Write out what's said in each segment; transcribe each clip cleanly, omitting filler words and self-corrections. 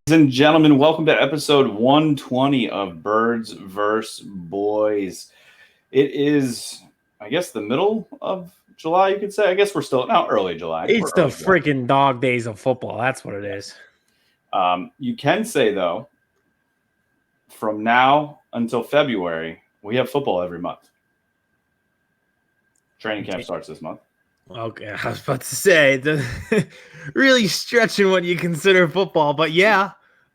Ladies and gentlemen, welcome to episode 120 of Birds vs. Boys. It is, I guess, the middle of July, you could say. I guess we're still now early July. It's the freaking dog days of football. That's what it is. You can say, though, from now until February, we have football every month. Training camp starts this month. Okay, I was about to say, really stretching what you consider football, but yeah,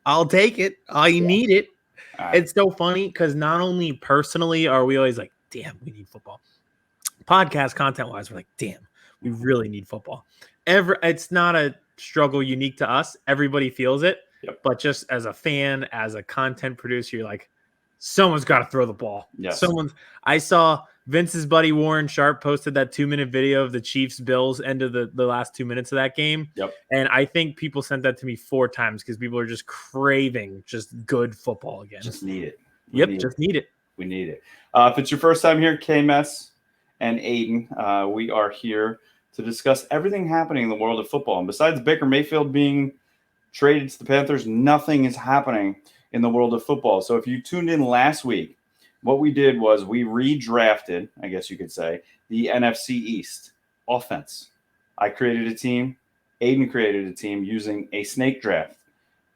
I'll take it. You need it. Right. It's so funny because not only personally are we always like, damn, we need football. Podcast content-wise, we're like, damn, we really need football. It's not a struggle unique to us. Everybody feels it. Yep. But just as a fan, as a content producer, you're like, someone's got to throw the ball. Yes. I saw Vince's buddy Warren Sharp posted that 2-minute video of the Chiefs-Bills end of the last 2 minutes of that game. Yep. And I think people sent that to me 4 times because people are just craving just good football again. Just need it. Need it. We need it. If it's your first time here, Kmess and Aidan, we are here to discuss everything happening in the world of football. And besides Baker Mayfield being traded to the Panthers, nothing is happening in the world of football. So if you tuned in last week, what we did was we redrafted, I guess you could say, the NFC East offense. I created a team. Aidan created a team using a snake draft.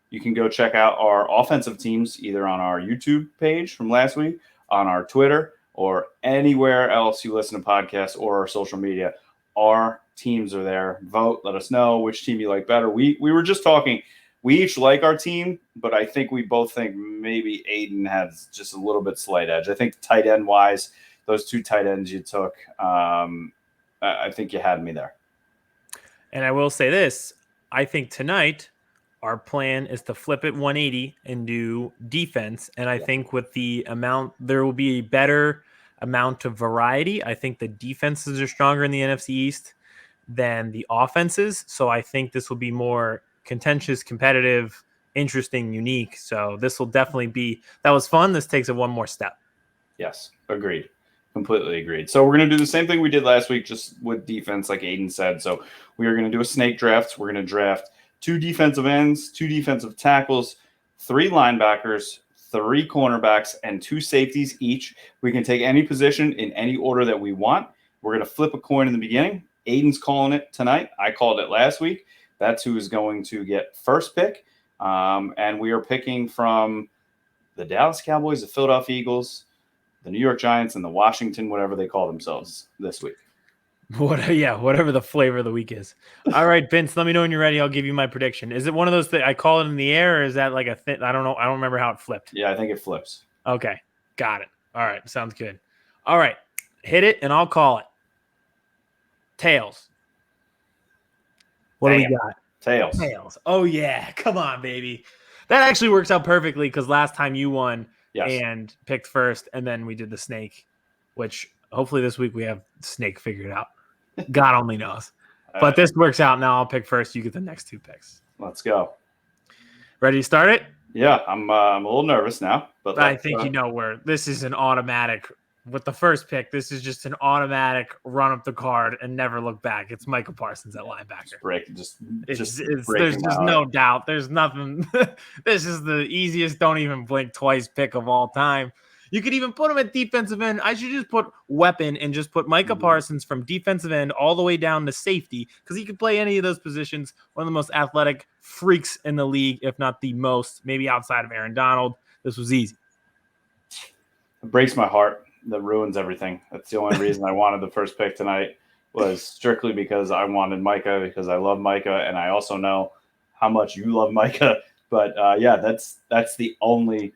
You can go check out our offensive teams either on our YouTube page from last week, on our Twitter, or anywhere else you listen to podcasts or our social media. Our teams are there. Vote. Let us know which team you like better. We were just talking. We each like our team, but I think we both think maybe Aidan has just a little bit slight edge. I think tight end wise, those 2 tight ends you took, I think you had me there. And I will say this. I think tonight our plan is to flip it 180 and do defense. And I think with the amount, there will be a better amount of variety. I think the defenses are stronger in the NFC East than the offenses. So I think this will be more contentious, competitive, interesting, unique. So this will definitely be, that was fun. This takes it one more step. Yes, agreed. Completely agreed. So we're going to do the same thing we did last week, just with defense, like Aidan said. So we are going to do a snake draft. We're going to draft 2 defensive ends, 2 defensive tackles, 3 linebackers, 3 cornerbacks, and 2 safeties each. We can take any position in any order that we want. We're going to flip a coin in the beginning. Aidan's calling it tonight. I called it last week. That's who is going to get first pick. And we are picking from the Dallas Cowboys, the Philadelphia Eagles, the New York Giants, and the Washington, whatever they call themselves this week. Whatever the flavor of the week is. All right, Vince, let me know when you're ready. I'll give you my prediction. Is it one of those that I call it in the air, or is that like a thing? I don't know. I don't remember how it flipped. Yeah, I think it flips. Okay, got it. All right, sounds good. All right, hit it, and I'll call it. Tails. What do we got? Tails. Oh, yeah. Come on, baby. That actually works out perfectly because last time you won and picked first, and then we did the snake, which hopefully this week we have snake figured out. God only knows. But this works out now. I'll pick first. You get the next 2 picks. Let's go. Ready to start it? Yeah, I'm a little nervous now. But I think you know where this is an automatic. With the first pick, this is just an automatic run up the card and never look back. It's Micah Parsons at linebacker. There's just no doubt. There's nothing. This is the easiest don't even blink twice pick of all time. You could even put him at defensive end. I should just put weapon and just put Micah Parsons from defensive end all the way down to safety because he could play any of those positions. One of the most athletic freaks in the league, if not the most, maybe outside of Aaron Donald. This was easy. It breaks my heart. That ruins everything. That's the only reason I wanted the first pick tonight was strictly because I wanted Micah because I love Micah and I also know how much you love Micah. But that's the only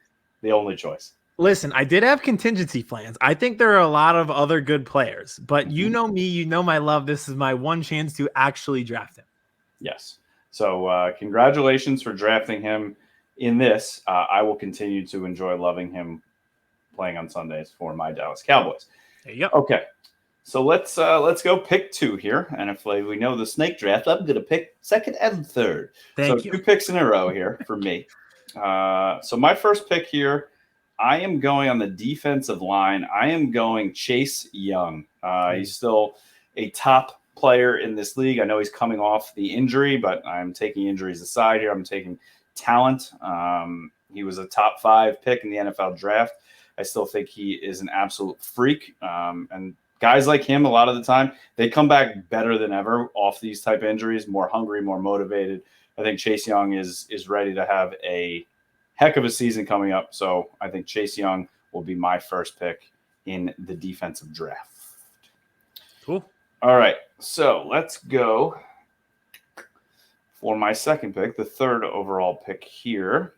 choice. Listen, I did have contingency plans. I think there are a lot of other good players, but you know me, you know my love. This is my one chance to actually draft him. Yes. So congratulations for drafting him in this. I will continue to enjoy loving him playing on Sundays for my Dallas Cowboys. There you go. Okay, so let's go pick 2 here, and if we know the snake draft, I'm going to pick second and third. Thank you. 2 picks in a row here for me. So my first pick here, I am going on the defensive line. I am going Chase Young. He's still a top player in this league. I know he's coming off the injury, but I'm taking injuries aside here. I'm taking talent. He was a top 5 pick in the NFL draft. I still think he is an absolute freak. And guys like him, a lot of the time, they come back better than ever off these type of injuries, more hungry, more motivated. I think Chase Young is ready to have a heck of a season coming up. So I think Chase Young will be my first pick in the defensive draft. Cool. All right. So let's go for my second pick, the 3rd overall pick here.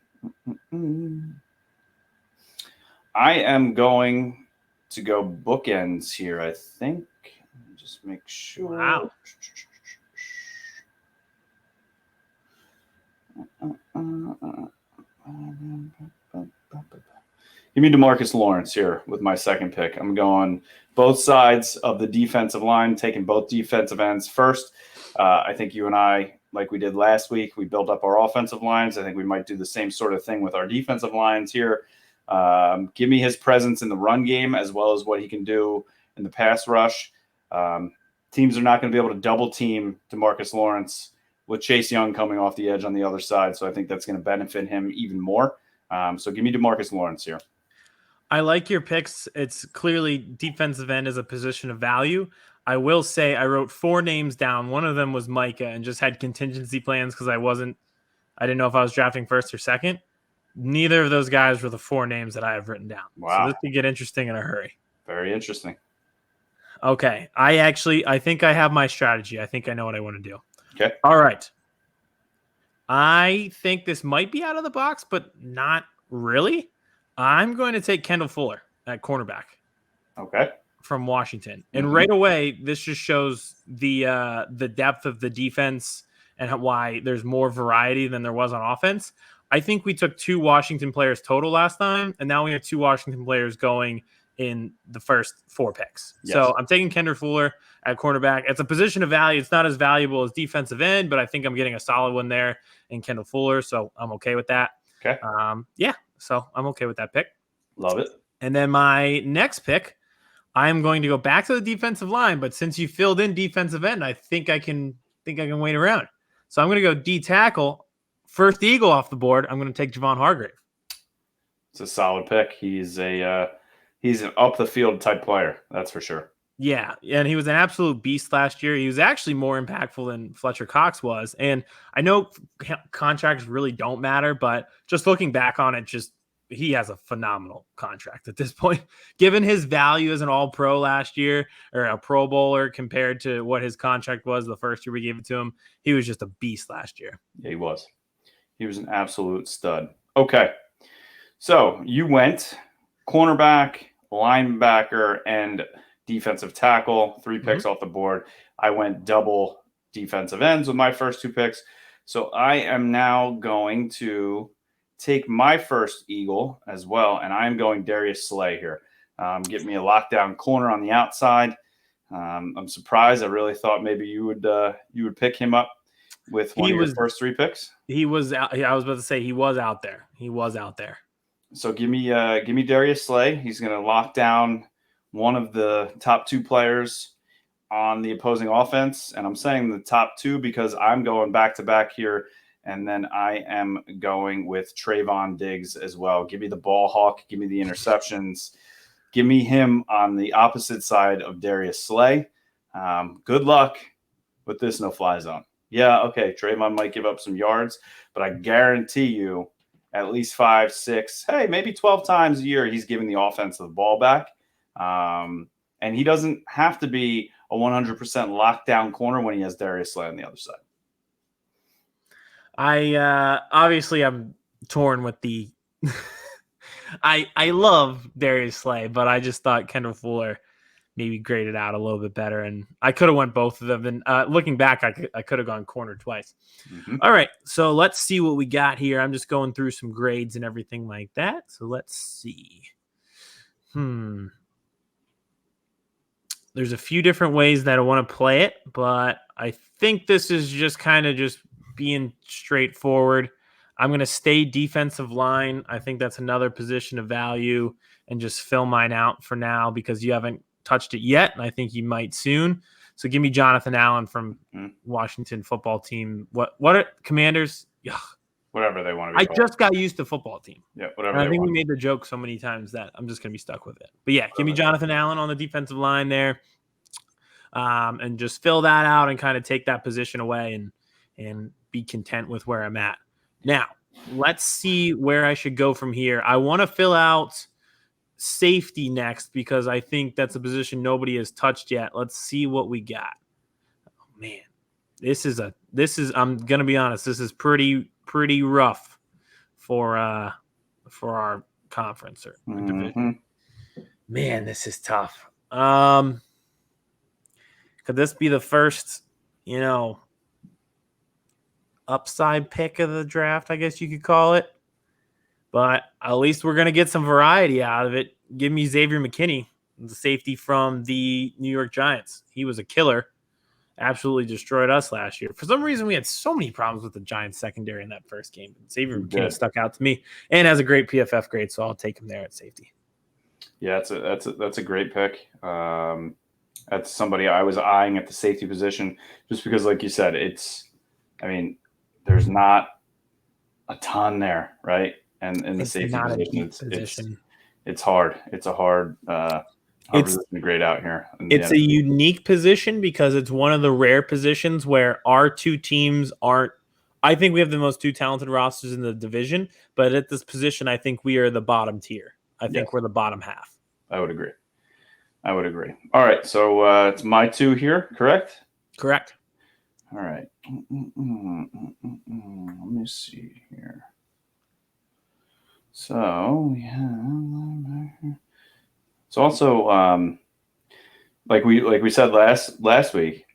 I am going to go bookends here, I think. Just make sure. Wow. Give me Demarcus Lawrence here with my second pick. I'm going both sides of the defensive line, taking both defensive ends first. I think you and I, like we did last week, we built up our offensive lines. I think we might do the same sort of thing with our defensive lines here. Give me his presence in the run game as well as what he can do in the pass rush. Teams are not going to be able to double team Demarcus Lawrence with Chase Young coming off the edge on the other side. So I think that's going to benefit him even more. So give me Demarcus Lawrence here. I like your picks. It's clearly defensive end is a position of value. I will say I wrote 4 names down. One of them was Micah and just had contingency plans because I didn't know if I was drafting first or second. Neither of those guys were the 4 names that I have written down. Wow. So this could get interesting in a hurry. Very interesting. Okay. I think I have my strategy. I think I know what I want to do. Okay. All right. I think this might be out of the box, but not really. I'm going to take Kendall Fuller at cornerback. Okay. From Washington. And right away, this just shows the depth of the defense and why there's more variety than there was on offense. I think we took 2 Washington players total last time, and now we have 2 Washington players going in the first 4 picks. Yes. So I'm taking Kendall Fuller at cornerback. It's a position of value. It's not as valuable as defensive end, but I think I'm getting a solid one there in Kendall Fuller, so I'm okay with that. Okay. So I'm okay with that pick. Love it. And then my next pick, I'm going to go back to the defensive line, but since you filled in defensive end, I think I can wait around. So I'm going to go D tackle. First Eagle off the board. I'm going to take Jevon Hargrave. It's a solid pick. He's an up the field type player. That's for sure. Yeah, and he was an absolute beast last year. He was actually more impactful than Fletcher Cox was. And I know contracts really don't matter, but just looking back on it, he has a phenomenal contract at this point. Given his value as an all-pro last year or a Pro Bowler compared to what his contract was the first year we gave it to him, he was just a beast last year. Yeah, he was. He was an absolute stud. Okay, so you went cornerback, linebacker, and defensive tackle, 3 picks off the board. I went double defensive ends with my first 2 picks. So I am now going to take my first Eagle as well, and I'm going Darius Slay here. Get me a lockdown corner on the outside. I'm surprised. I really thought maybe you would pick him up with one of your first 3 picks. He was out. I was about to say he was out there. He was out there. So give me Darius Slay. He's going to lock down one of the top 2 players on the opposing offense. And I'm saying the top 2 because I'm going back to back here. And then I am going with Trevon Diggs as well. Give me the ball hawk. Give me the interceptions. Give me him on the opposite side of Darius Slay. Good luck with this no-fly zone. Yeah, okay, Trevon might give up some yards, but I guarantee you at least 5, 6, maybe 12 times a year he's giving the offense the ball back. And he doesn't have to be a 100% lockdown corner when he has Darius Slay on the other side. Obviously I'm torn with the I love Darius Slay, but I just thought Kendall Fuller maybe graded out a little bit better, and I could have went both of them. And looking back, I could have gone corner twice. All right, so let's see what we got here. I'm just going through some grades and everything like that. So let's see. There's a few different ways that I want to play it, but I think this is just kind of just being straightforward. I'm going to stay defensive line. I think that's another position of value, and just fill mine out for now because you haven't touched it yet, and I think you might soon. So give me Jonathan Allen from Washington football team. What are Commanders? Ugh. Whatever they want to be called. just got used to football team. Yeah, whatever. And I think we made the joke so many times that I'm just going to be stuck with it. But yeah, give me Jonathan Allen on the defensive line there, and just fill that out and kind of take that position away and be content with where I'm at. Now, let's see where I should go from here. I want to fill out safety next because I think that's a position nobody has touched yet. Let's see what we got. Oh, man, this is I'm going to be honest, this is pretty rough for our conference or division. Man, this is tough. Could this be the first, upside pick of the draft, I guess you could call it? But at least we're going to get some variety out of it. Give me Xavier McKinney, the safety from the New York Giants. He was a killer. Absolutely destroyed us last year. For some reason, we had so many problems with the Giants secondary in that first game. Xavier McKinney stuck out to me and has a great PFF grade, so I'll take him there at safety. Yeah, that's a great pick. That's somebody I was eyeing at the safety position just because, like you said, there's not a ton there, right? And in the safety position, it's hard. It's a hard position to grade out here. It's a unique position because it's one of the rare positions where our two teams aren't. I think we have the most two talented rosters in the division, but at this position, I think we are the bottom tier. I think we're the bottom half. I would agree. All right, so it's my two here, correct? Correct. All right. Let me see here. So we have. It's also like we said last week.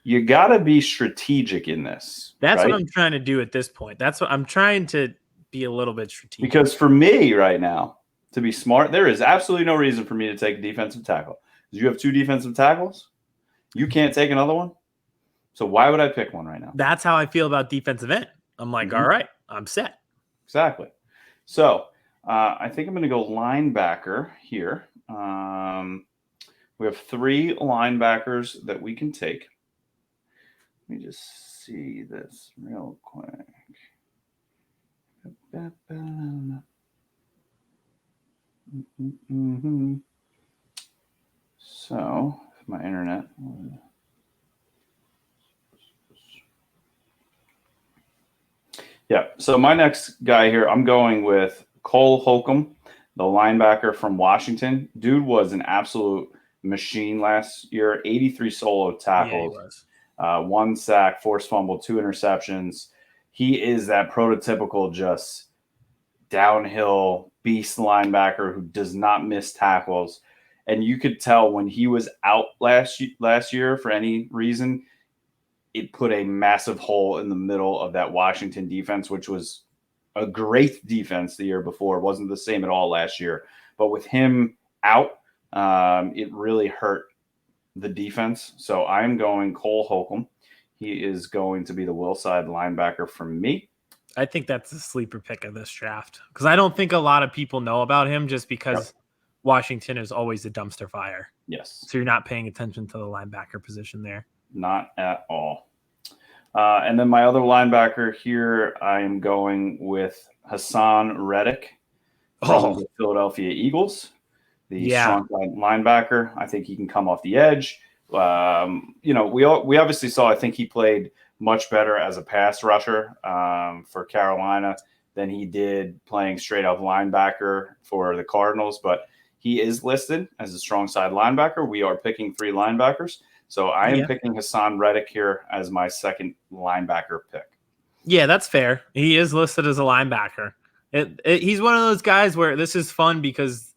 You got to be strategic in this. That's what I'm trying to do at this point. That's what I'm trying to be a little bit strategic. Because for me right now, to be smart, there is absolutely no reason for me to take a defensive tackle. Because you have two defensive tackles, you can't take another one. So why would I pick one right now? That's how I feel about defensive end. I'm like, all right, I'm set. Exactly. So I think I'm going to go linebacker here. We have three linebackers that we can take. Let me just see this real quick. So, my internet. Yeah, so my next guy here, I'm going with Cole Holcomb, the linebacker from Washington. Dude was an absolute machine last year, 83 solo tackles, 1 sack, forced fumble, 2 interceptions. He is that prototypical just downhill beast linebacker who does not miss tackles. And you could tell when he was out last year for any reason, it put a massive hole in the middle of that Washington defense, which was a great defense the year before. It wasn't the same at all last year. But with him out, it really hurt the defense. So I'm going Cole Holcomb. He is going to be the will side linebacker for me. I think that's the sleeper pick of this draft because I don't think a lot of people know about him just because Washington is always a dumpster fire. Yes. So you're not paying attention to the linebacker position there. Not at all. And then my other linebacker here, I am going with Hassan Reddick from the Philadelphia Eagles, the strong side linebacker. I think he can come off the edge. We obviously saw, I think he played much better as a pass rusher for Carolina than he did playing straight up linebacker for the Cardinals, but he is listed as a strong side linebacker. We are picking 3 linebackers. So I am picking Hassan Reddick here as my second linebacker pick. Yeah, that's fair. He is listed as a linebacker. He's one of those guys where this is fun because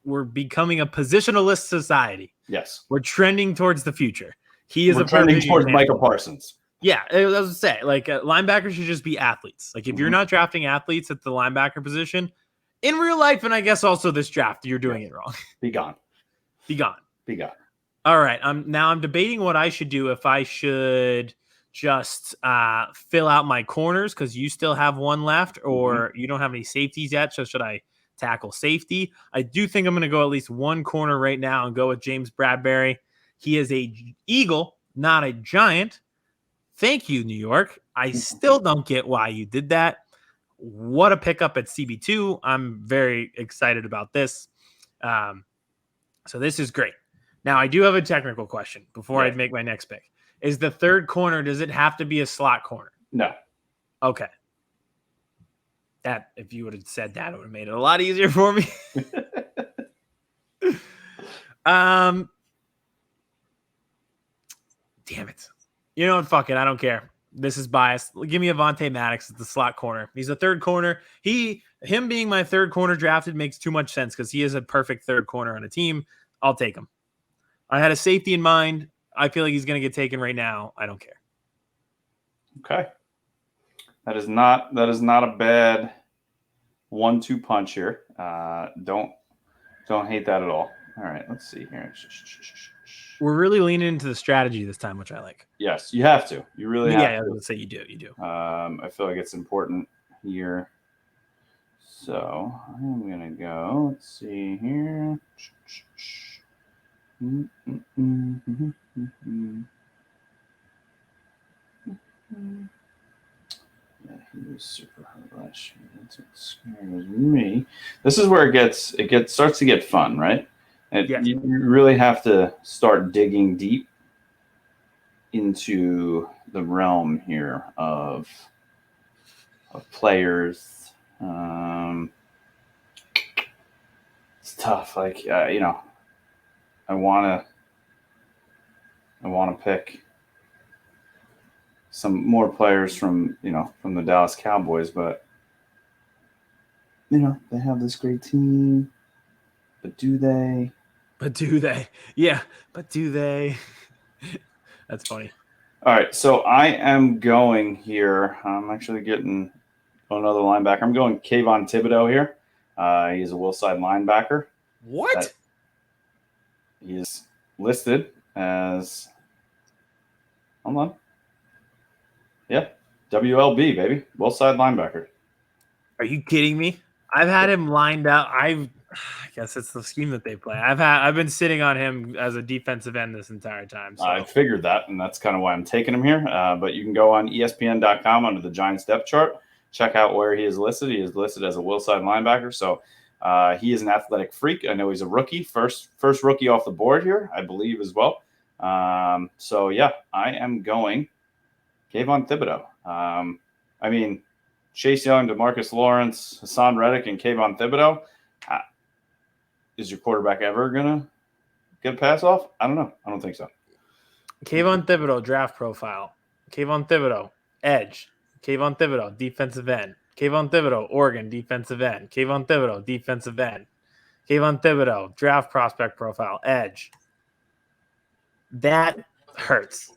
we're becoming a positionalist society. Yes. We're trending towards the future. We're trending towards Micah Parsons. Yeah, I was going to say, linebackers should just be athletes. Like, if you're not drafting athletes at the linebacker position, in real life, and I guess also this draft, you're doing it wrong. Be gone. Be gone. Be gone. All right. I'm debating what I should do, if I should just fill out my corners because you still have one left, or you don't have any safeties yet. So should I tackle safety? I do think I'm going to go at least one corner right now and go with James Bradberry. He is a Eagle, not a Giant. Thank you, New York. I still don't get why you did that. What a pickup at CB2. I'm very excited about this. So this is great. Now, I do have a technical question before I make my next pick. Is the third corner, does it have to be a slot corner? No. Okay. That, if you would have said that, it would have made it a lot easier for me. Damn it. You know what? Fuck it. I don't care. This is biased. Give me Avonte Maddox as the slot corner. He's a third corner. Him being my third corner drafted makes too much sense because he is a perfect third corner on a team. I'll take him. I had a safety in mind. I feel like he's going to get taken right now. I don't care. Okay. That is not a bad 1-2 punch here. Don't hate that at all. All right, let's see here. We're really leaning into the strategy this time, which I like. Yes, you have to. You really have to. Yeah, let's say you do. You do. I feel like it's important here. So I'm going to go. Let's see here. Yeah, he was super hard last year. That's what scares me. This is where it starts to get fun, right? You really have to start digging deep into the realm here of players. It's tough. Like I want to pick some more players from the Dallas Cowboys, but they have this great team. But do they? Yeah, but do they? That's funny. All right, so I am going here. I'm actually getting another linebacker. I'm going Kayvon Thibodeaux here. He's a will side linebacker. What? He's listed as. Hold on. Yeah, WLB, baby. Will side linebacker. Are you kidding me? I've had him lined up. I guess it's the scheme that they play. I've been sitting on him as a defensive end this entire time. So. I figured that, and that's kind of why I'm taking him here. But you can go on ESPN.com under the Giants depth chart, check out where he is listed. He is listed as a will side linebacker. So he is an athletic freak. I know he's a rookie, first rookie off the board here, I believe as well. So yeah, I am going Kayvon Thibodeaux. Chase Young, Demarcus Lawrence, Hassan Reddick, and Kayvon Thibodeaux. Is your quarterback ever going to get a pass off? I don't know. I don't think so. Kayvon Thibodeaux, draft profile. Kayvon Thibodeaux, edge. Kayvon Thibodeaux, defensive end. Kayvon Thibodeaux, Oregon, defensive end. Kayvon Thibodeaux, defensive end. Kayvon Thibodeaux, draft prospect profile, edge. That hurts.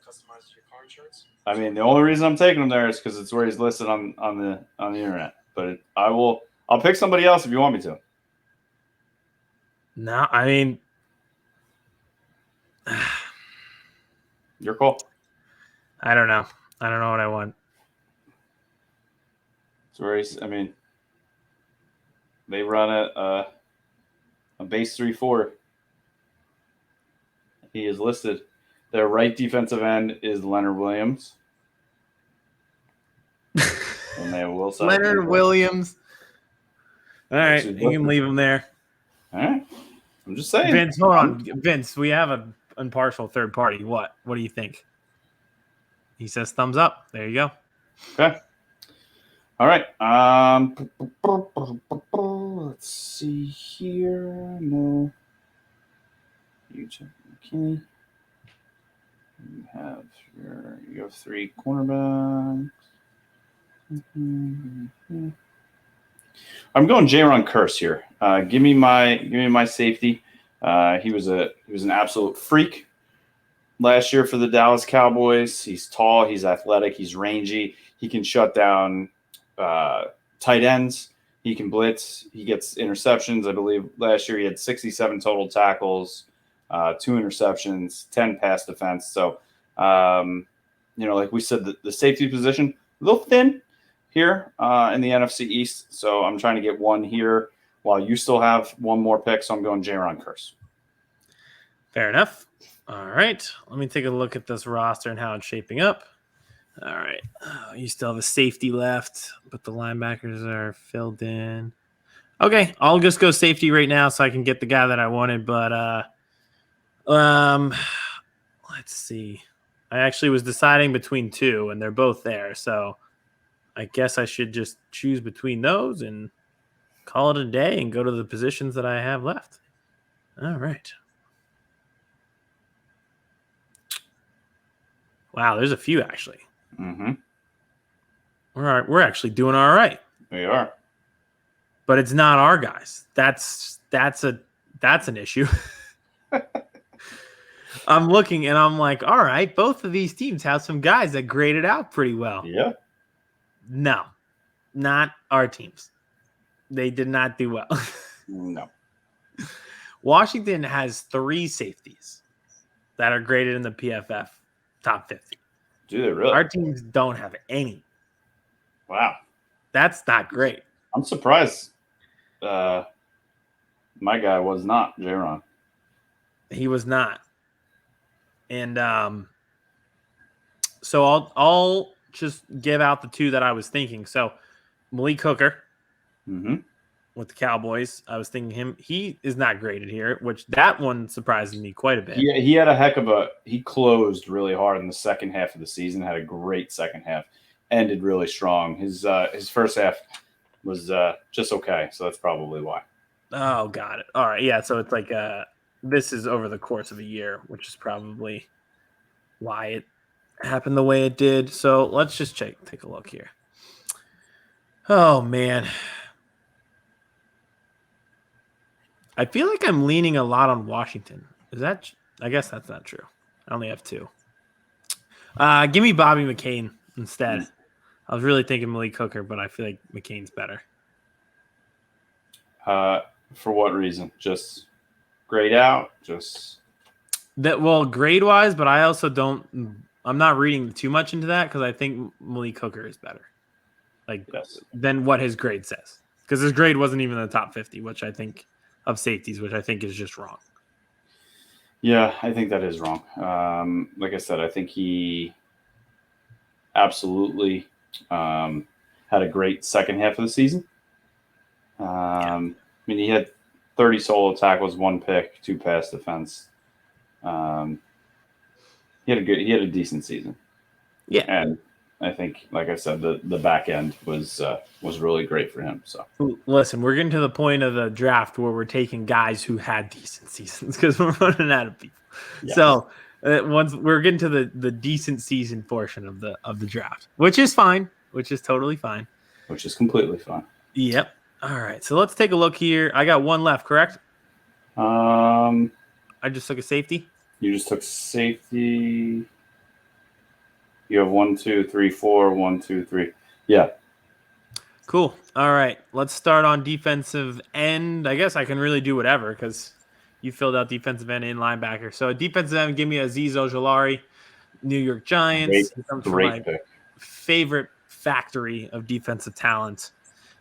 The only reason I'm taking him there is because it's where he's listed on the internet. But I'll pick somebody else if you want me to. No, your call. I don't know. I don't know what I want. It's where he's. They run a base 3-4. He is listed. Their right defensive end is Leonard Williams. And they have Wilson. Leonard Williams. All right, you can leave him there. All right. I'm just saying. Vince, hold on. Vince, we have an impartial third party. What do you think? He says thumbs up. There you go. Okay. All right. Let's see here. No. Okay. You have 3 cornerbacks. I'm going Jaron Curse here. Give me my safety. He was an absolute freak last year for the Dallas Cowboys. He's tall, he's athletic, he's rangy. He can shut down tight ends. He can blitz. He gets interceptions. I believe last year he had 67 total tackles, 2 interceptions, 10 pass defense. So, like we said, the safety position a little thin here in the NFC East. So I'm trying to get one here while you still have one more pick. So I'm going Jaron Curse. Fair enough. All right. Let me take a look at this roster and how it's shaping up. All right. You still have a safety left, but the linebackers are filled in. Okay, I'll just go safety right now so I can get the guy that I wanted. But let's see. I actually was deciding between two, and they're both there. So I guess I should just choose between those and call it a day and go to the positions that I have left. All right. Wow, there's a few actually. Mm-hmm. We're actually doing all right. We are. But it's not our guys. That's an issue. I'm looking and I'm like, all right, both of these teams have some guys that graded out pretty well. Yeah. No, not our teams. They did not do well. No. Washington has 3 safeties that are graded in the PFF top 50. Do they really? Our teams don't have any. Wow. That's not great. I'm surprised. My guy was not Daron. He was not. And so I'll just give out the 2 that I was thinking. So Malik Hooker with the Cowboys. I was thinking him. He is not graded here, which that one surprised me quite a bit. Yeah, he had he closed really hard in the second half of the season, had a great second half, ended really strong. His first half was just okay, so that's probably why. Oh, got it. All right, yeah, so it's like this is over the course of a year, which is probably why it happened the way it did. So let's just take a look here. Oh, man. I feel like I'm leaning a lot on Washington. I guess that's not true. I only have 2. Give me Bobby McCain instead. I was really thinking Malik Hooker, but I feel like McCain's better. For what reason? Just grade out? Just that? Well, grade wise, but I also don't. I'm not reading too much into that because I think Malik Hooker is better, than what his grade says. Because his grade wasn't even in the top 50, which I think of safeties, which I think is just wrong. Yeah, I think that is wrong. Like I said, I think he absolutely had a great second half of the season. I mean, he had 30 solo tackles, 1 pick, 2 pass defense. He had a decent season. Yeah, and I think, like I said, the back end was really great for him. So listen, we're getting to the point of the draft where we're taking guys who had decent seasons because we're running out of people. Yeah. So once we're getting to the decent season portion of the draft, which is fine, which is totally fine, which is completely fine. Yep. All right, so let's take a look here. I got 1 left, correct? I just took a safety. You just took safety. You have 1, 2, 3, 4. 1, 2, 3. Yeah. Cool. All right. Let's start on defensive end. I guess I can really do whatever because you filled out defensive end and linebacker. So defensive end, give me Azeez Ojulari, New York Giants. He comes from my favorite factory of defensive talent.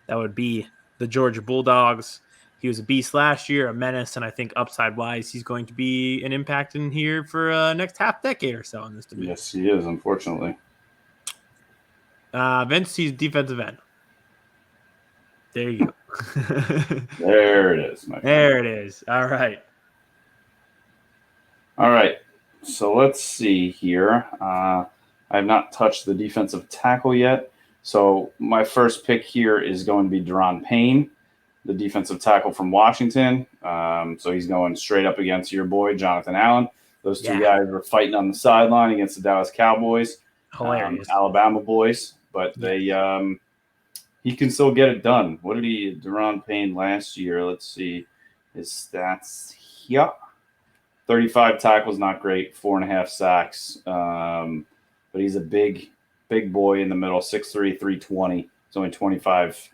That would be the Georgia Bulldogs. He was a beast last year, a menace, and I think upside-wise, he's going to be an impact in here for next half decade or so in this division. Yes, he is, unfortunately. Vince, he's defensive end. There you go. There it is, my friend. There it is. All right. All right. So let's see here. I have not touched the defensive tackle yet. So my first pick here is going to be Daron Payne, the defensive tackle from Washington. So he's going straight up against your boy, Jonathan Allen. Those 2 guys were fighting on the sideline against the Dallas Cowboys. Hilarious. Alabama boys. But he can still get it done. What did Daron Payne last year? Let's see his stats here. 35 tackles, not great. 4.5 sacks. But he's a big boy in the middle, 6'3", 320. He's only 25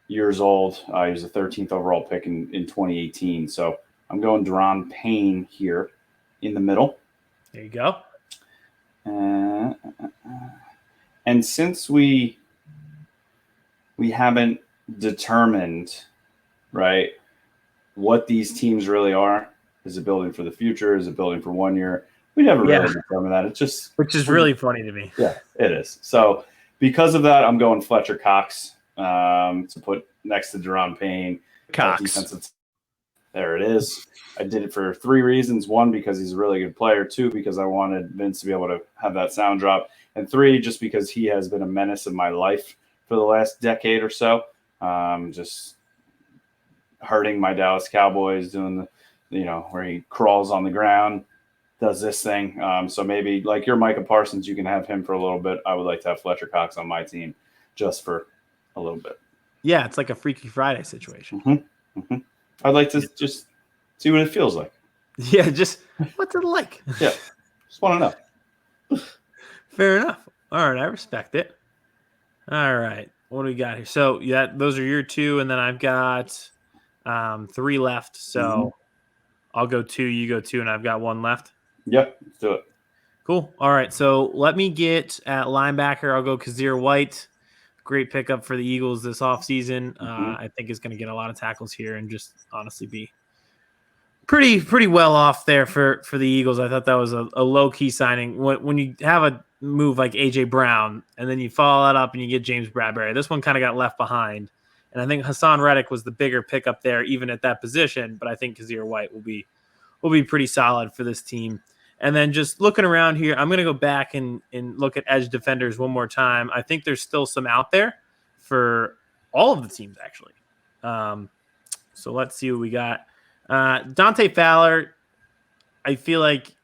years old. He was the 13th overall pick in 2018. So I'm going Daron Payne here in the middle. There you go. And since we haven't determined, right, what these teams really are, is it building for the future? Is it building for 1 year? We never really determined that. It's just, which is really funny to me. Yeah, it is. So because of that, I'm going Fletcher Cox to put next to Daron Payne. Cox. There it is. I did it for 3 reasons. 1, because he's a really good player. 2, because I wanted Vince to be able to have that sound drop. And 3, just because he has been a menace in my life for the last decade or so. Just hurting my Dallas Cowboys, doing where he crawls on the ground, does this thing. So maybe like your Micah Parsons, you can have him for a little bit. I would like to have Fletcher Cox on my team just for a little bit. Yeah, it's like a Freaky Friday situation. Mm-hmm. Mm-hmm. I'd like to just see what it feels like. Yeah, just what's it like? Yeah, just want to know. Fair enough. All right, I respect it. All right, what do we got here? So those are your 2, and then I've got 3 left. So I'll go 2, you go 2, and I've got 1 left. Yep, let's do it. Cool. All right, so let me get at linebacker. I'll go Kazeer White. Great pickup for the Eagles this offseason. I think is going to get a lot of tackles here and just honestly be pretty well off there for the Eagles. I thought that was a low-key signing. When you have a move like A.J. Brown and then you follow that up and you get James Bradberry, this one kind of got left behind. And I think Hassan Reddick was the bigger pickup there even at that position, but I think Kazeer White will be pretty solid for this team. And then just looking around here, I'm going to go back and look at edge defenders one more time. I think there's still some out there for all of the teams, actually. So let's see what we got. Dante Fowler, I feel like,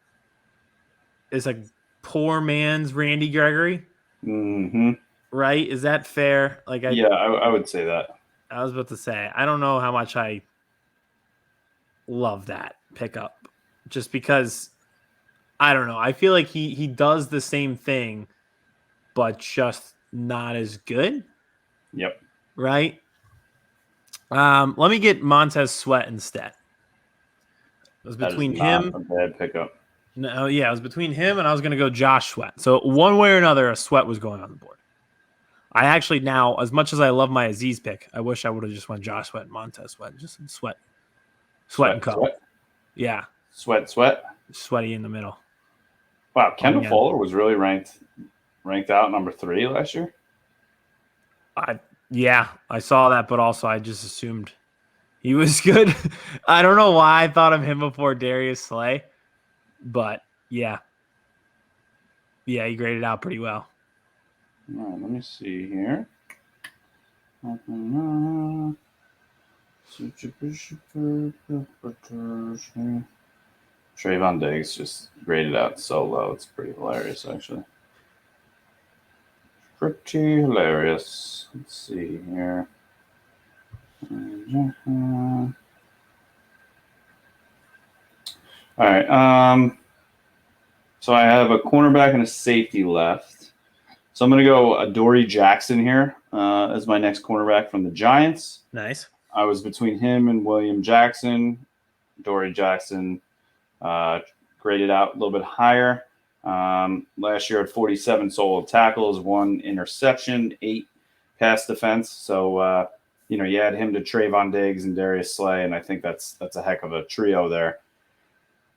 is a poor man's Randy Gregory. Mm-hmm. Right? Is that fair? I would say that. I was about to say, I don't know how much I love that pickup just because – I don't know. I feel like he does the same thing, but just not as good. Yep. Right? Let me get Montez Sweat instead. It was between him. Not a bad pickup. No, yeah, it was between him and I was going to go Josh Sweat. So one way or another, a Sweat was going on the board. I actually now, as much as I love my Azeez pick, I wish I would have just went Josh Sweat and Montez Sweat. Just Sweat and Co. Sweat. Yeah. Sweat. Sweaty in the middle. Wow, Kendall Fuller was really ranked out number 3 last year. I saw that, but also I just assumed he was good. I don't know why I thought of him before Darius Slay, but yeah, he graded out pretty well. All right, let me see here. Trevon Diggs just graded out so low. It's pretty hilarious, actually. Pretty hilarious. Let's see here. All right. So I have a cornerback and a safety left. So I'm going to go Dory Jackson here as my next cornerback from the Giants. Nice. I was between him and William Jackson. Dory Jackson graded out a little bit higher. Last year at 47 solo tackles, 1 interception, 8 pass defense. So, you add him to Trevon Diggs and Darius Slay, and I think that's a heck of a trio there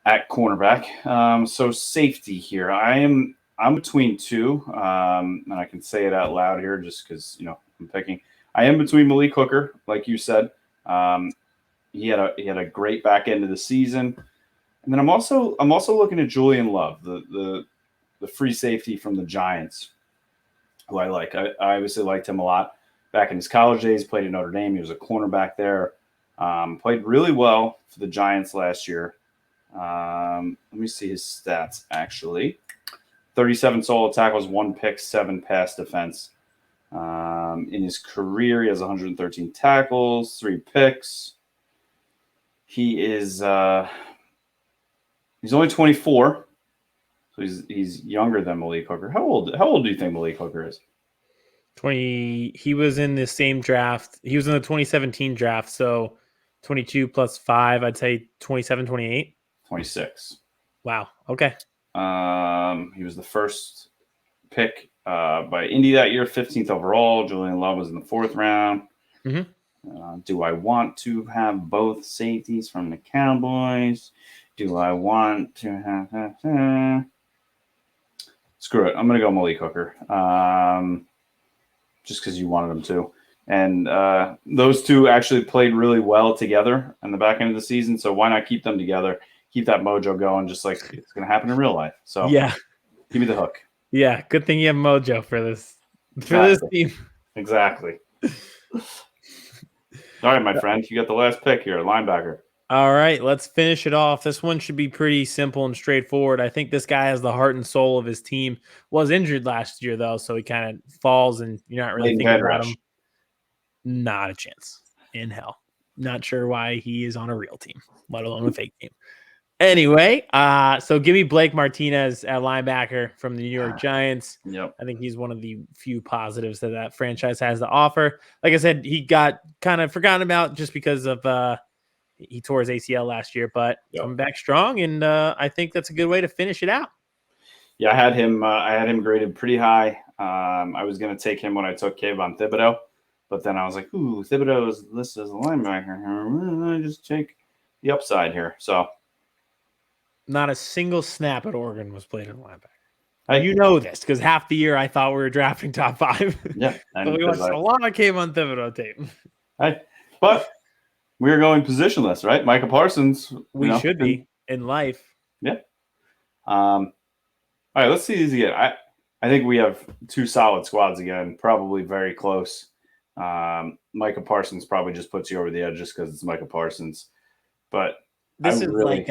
at cornerback. So safety here. I'm between 2, and I can say it out loud here just because, I'm picking. I am between Malik Hooker, like you said. He had a great back end of the season. And then I'm also looking at Julian Love, the free safety from the Giants, who I like. I obviously liked him a lot back in his college days. Played at Notre Dame. He was a cornerback there. Played really well for the Giants last year. Let me see his stats, actually. 37 solo tackles, 1 pick, 7 pass defense. In his career, he has 113 tackles, 3 picks. He is he's only 24, so he's younger than Malik Hooker. How old do you think Malik Hooker is? 20. He was in the same draft. He was in the 2017 draft, so 22 plus 5, I'd say 27, 28. 26. Wow. Okay. He was the first pick by Indy that year, 15th overall. Julian Love was in the 4th round. Mm-hmm. Do I want to have both safeties from the Cowboys? Do I want to screw it? I'm going to go Malik Hooker. Just because you wanted him to. And those two actually played really well together in the back end of the season. So why not keep them together? Keep that mojo going, just like it's going to happen in real life. So yeah, give me the hook. Yeah, good thing you have mojo for this team. Exactly. All right, my friend, you got the last pick here, linebacker. All right, let's finish it off. This one should be pretty simple and straightforward. I think this guy has the heart and soul of his team. Was injured last year, though, so he kind of falls, and you're not really thinking about him. Not a chance in hell. Not sure why he is on a real team, let alone a fake team. Anyway, so give me Blake Martinez at linebacker from the New York Giants. Yep. I think he's one of the few positives that franchise has to offer. Like I said, he got kind of forgotten about just because of he tore his ACL last year, but coming back strong, and I think that's a good way to finish it out. Yeah, I had him graded pretty high. I was going to take him when I took Kayvon Thibodeaux, but then I was like, ooh, Thibodeaux is listed as a linebacker. I just take the upside here. So. Not a single snap at Oregon was played in linebacker. You know this because half the year I thought we were drafting top 5. Yeah. So we watched a lot of Kayvon Thibodeaux tape. But we're going positionless, right? Micah Parsons. We should be in life. Yeah. All right, let's see these again. I think we have 2 solid squads again, probably very close. Micah Parsons probably just puts you over the edge just because it's Micah Parsons. But this is like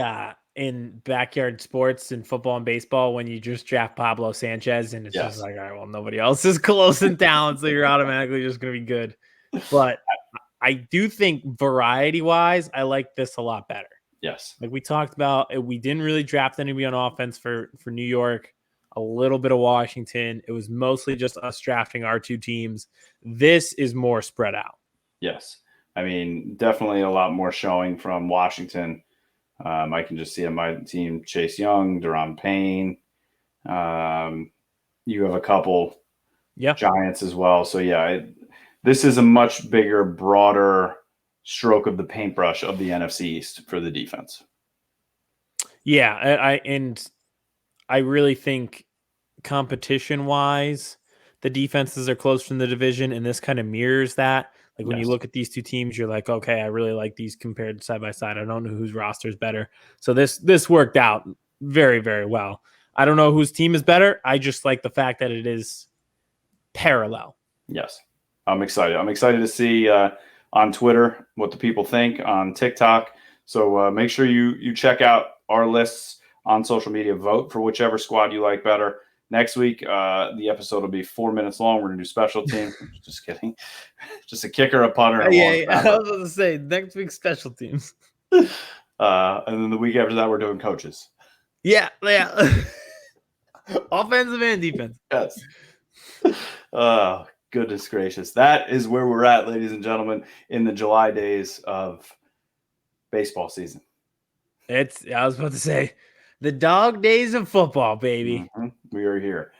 in backyard sports and football and baseball when you just draft Pablo Sanchez and it's just like, all right, well, nobody else is close in talent, so you're automatically just going to be good. But I do think variety-wise, I like this a lot better. Yes. Like we talked about, we didn't really draft anybody on offense for New York, a little bit of Washington. It was mostly just us drafting our 2 teams. This is more spread out. Yes. I mean, definitely a lot more showing from Washington. I can just see on my team, Chase Young, Daron Payne. You have a couple Giants as well. So, this is a much bigger, broader stroke of the paintbrush of the NFC East for the defense. Yeah, I really think competition-wise, the defenses are close in the division, and this kind of mirrors that. Like when you look at these 2 teams, you're like, okay, I really like these compared side by side. I don't know whose roster is better. So this worked out very, very well. I don't know whose team is better. I just like the fact that it is parallel. Yes. I'm excited. I'm excited to see on Twitter what the people think, on TikTok. So make sure you check out our lists on social media. Vote for whichever squad you like better. Next week, the episode will be 4 minutes long. We're going to do special teams. Just kidding. Just a kicker, a punter. I was going to say, next week, special teams. And then the week after that, we're doing coaches. Yeah. Offensive and defense. Yes. Oh, goodness gracious. That is where we're at, ladies and gentlemen, in the July days of baseball season. I was about to say, the dog days of football, baby. Mm-hmm. We are here.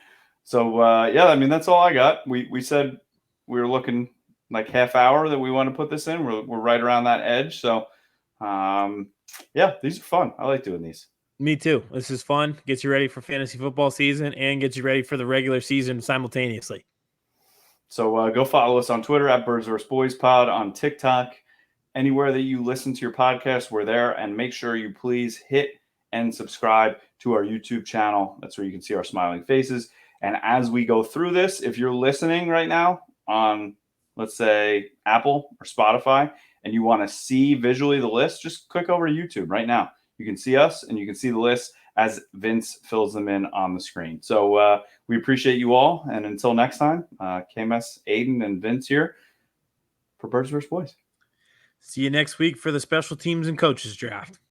So, I mean, that's all I got. We said we were looking like half hour that we want to put this in. We're right around that edge. So, these are fun. I like doing these. Me too. This is fun. Gets you ready for fantasy football season and gets you ready for the regular season simultaneously. So, go follow us on Twitter at Birds vs. Boys Pod, on TikTok. Anywhere that you listen to your podcast, we're there. And make sure you please hit and subscribe to our YouTube channel. That's where you can see our smiling faces. And as we go through this, if you're listening right now on, let's say, Apple or Spotify, and you want to see visually the list, just click over to YouTube right now. You can see us and you can see the list as Vince fills them in on the screen. So we appreciate you all. And until next time, Kmess, Aidan, and Vince here for Birds vs. Boys. See you next week for the special teams and coaches draft.